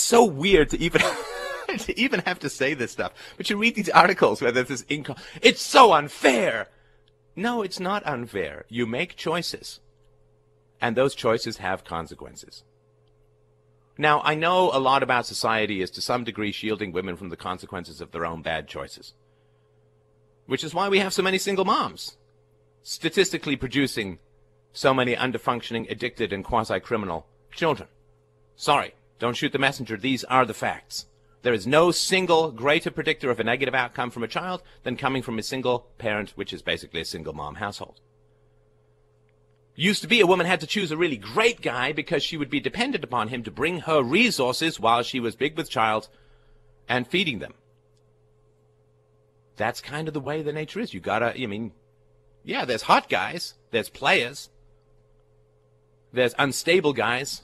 so weird to even to even have to say this stuff. But you read these articles where there's this it's so unfair. No, it's not unfair. You make choices, and those choices have consequences. Now, I know a lot about society is to some degree shielding women from the consequences of their own bad choices, which is why we have so many single moms, statistically producing so many underfunctioning, addicted, and quasi-criminal children. Sorry, don't shoot the messenger. These are the facts. There is no single greater predictor of a negative outcome from a child than coming from a single parent, which is basically a single mom household. Used to be a woman had to choose a really great guy because she would be dependent upon him to bring her resources while she was big with child and feeding them. That's kind of the way the nature is. You gotta, I mean, yeah, there's hot guys, there's players, there's unstable guys,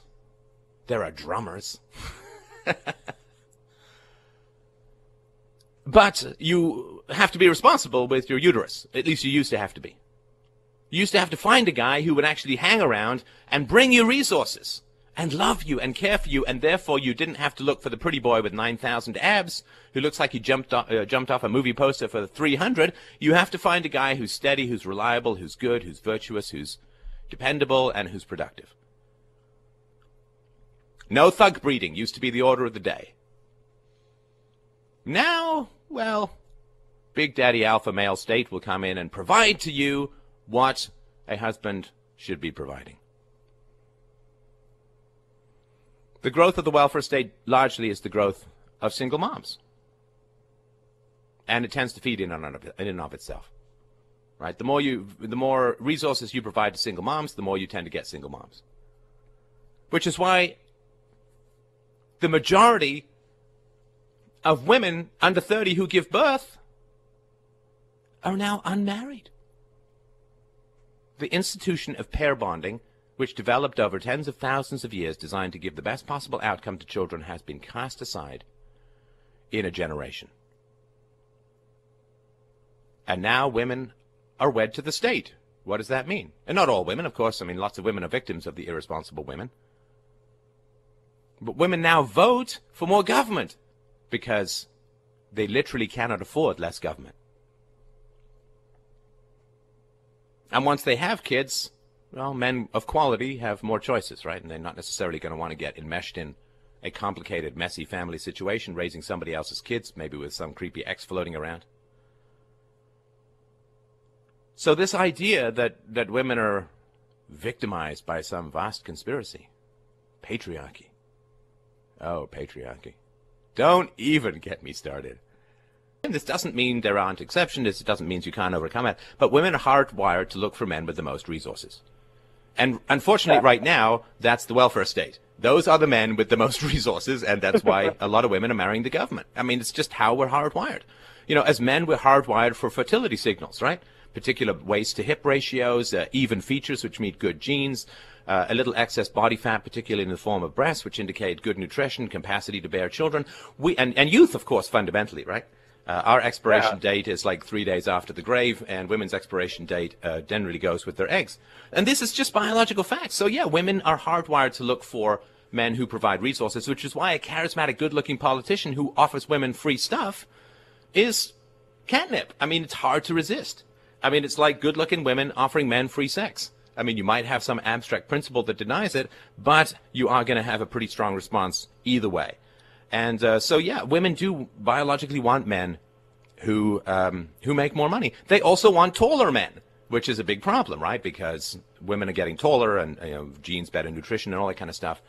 there are drummers. But you have to be responsible with your uterus. At least you used to have to be. You used to have to find a guy who would actually hang around and bring you resources and love you and care for you, and therefore you didn't have to look for the pretty boy with 9,000 abs who looks like he jumped off a movie poster for 300. You have to find a guy who's steady, who's reliable, who's good, who's virtuous, who's dependable, and who's productive. No thug breeding used to be the order of the day. Now, well, Big Daddy Alpha Male State will come in and provide to you what a husband should be providing. The growth of the welfare state largely is the growth of single moms. And it tends to feed in and of itself. Right? The more resources you provide to single moms, the more you tend to get single moms. Which is why the majority of women under 30 who give birth are now unmarried. The institution of pair bonding, which developed over tens of thousands of years designed to give the best possible outcome to children, has been cast aside in a generation. And now women are wed to the state. What does that mean? And not all women, of course. I mean, lots of women are victims of the irresponsible women. But women now vote for more government because they literally cannot afford less government. And once they have kids, well, men of quality have more choices, right? And they're not necessarily going to want to get enmeshed in a complicated, messy family situation, raising somebody else's kids, maybe with some creepy ex floating around. So this idea that women are victimized by some vast conspiracy, patriarchy. Oh, patriarchy. Don't even get me started. And this doesn't mean there aren't exceptions. This doesn't mean you can't overcome it. But women are hardwired to look for men with the most resources. And unfortunately, right now, that's the welfare state. Those are the men with the most resources, and that's why a lot of women are marrying the government. I mean, it's just how we're hardwired. You know, as men, we're hardwired for fertility signals, right? Particular waist to hip ratios, even features which meet good genes, a little excess body fat, particularly in the form of breasts, which indicate good nutrition, capacity to bear children. And youth, of course, fundamentally, right? Our expiration date is like 3 days after the grave, and women's expiration date generally goes with their eggs. And this is just biological facts. So yeah, women are hardwired to look for men who provide resources, which is why a charismatic, good-looking politician who offers women free stuff is catnip. I mean, it's hard to resist. I mean, it's like good-looking women offering men free sex. I mean, you might have some abstract principle that denies it, but you are going to have a pretty strong response either way. And so, yeah, women do biologically want men who make more money. They also want taller men, which is a big problem, right? Because women are getting taller and, you know, genes, better nutrition, and all that kind of stuff.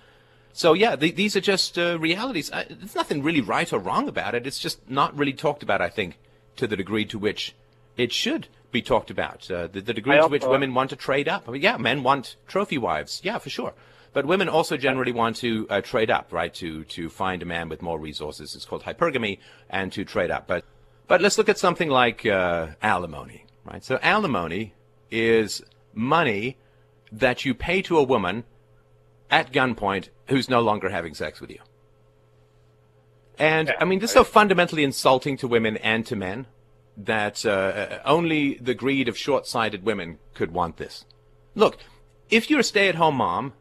So, yeah, these are just realities. There's nothing really right or wrong about it. It's just not really talked about, I think, to the degree to which it should be talked about. The degree to which women want to trade up. I mean, yeah, men want trophy wives. Yeah, for sure. But women also generally want to trade up, right, to find a man with more resources. It's called hypergamy, and to trade up. But let's look at something like alimony, right? So alimony is money that you pay to a woman at gunpoint who's no longer having sex with you. And, I mean, this is so fundamentally insulting to women and to men that only the greed of short-sighted women could want this. Look, if you're a stay-at-home mom,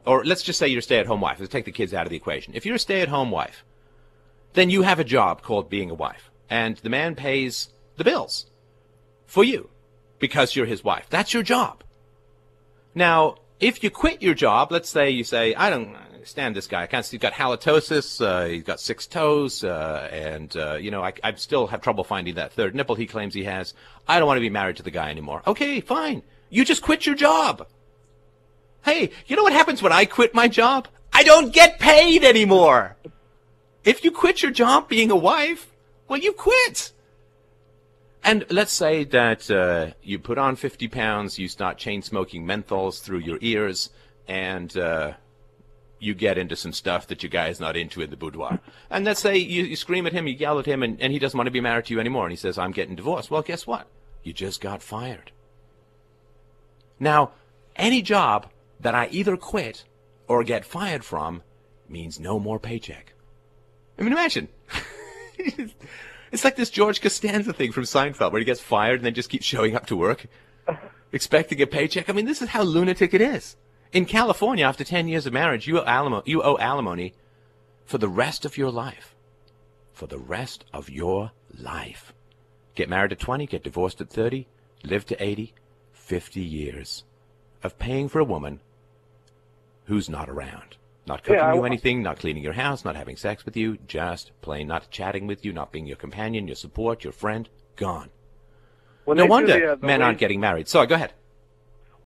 or let's just say you're a stay-at-home wife. Let's take the kids out of the equation. If you're a stay-at-home wife, then you have a job called being a wife, and the man pays the bills for you because you're his wife. That's your job. Now, if you quit your job, let's say you say, I don't stand this guy. I can't see. He's got halitosis. He's got 6 toes, and I still have trouble finding that third nipple he claims he has. I don't want to be married to the guy anymore. Okay, fine. You just quit your job. Hey, you know what happens when I quit my job? I don't get paid anymore. If you quit your job being a wife, well, you quit. And let's say that you put on 50 pounds, you start chain-smoking menthols through your ears, and you get into some stuff that your guy is not into in the boudoir. And let's say you scream at him, you yell at him, and he doesn't want to be married to you anymore, and he says, I'm getting divorced. Well, guess what? You just got fired. Now, any job that I either quit or get fired from means no more paycheck. I mean, imagine. It's like this George Costanza thing from Seinfeld where he gets fired and then just keeps showing up to work, expecting a paycheck. I mean, this is how lunatic it is. In California, after 10 years of marriage, you owe alimony for the rest of your life. For the rest of your life. Get married at 20, get divorced at 30, live to 80, 50 years of paying for a woman who's not around. Not cooking you anything, not cleaning your house, not having sex with you, just plain not chatting with you, not being your companion, your support, your friend, gone. No wonder men aren't getting married. So, go ahead.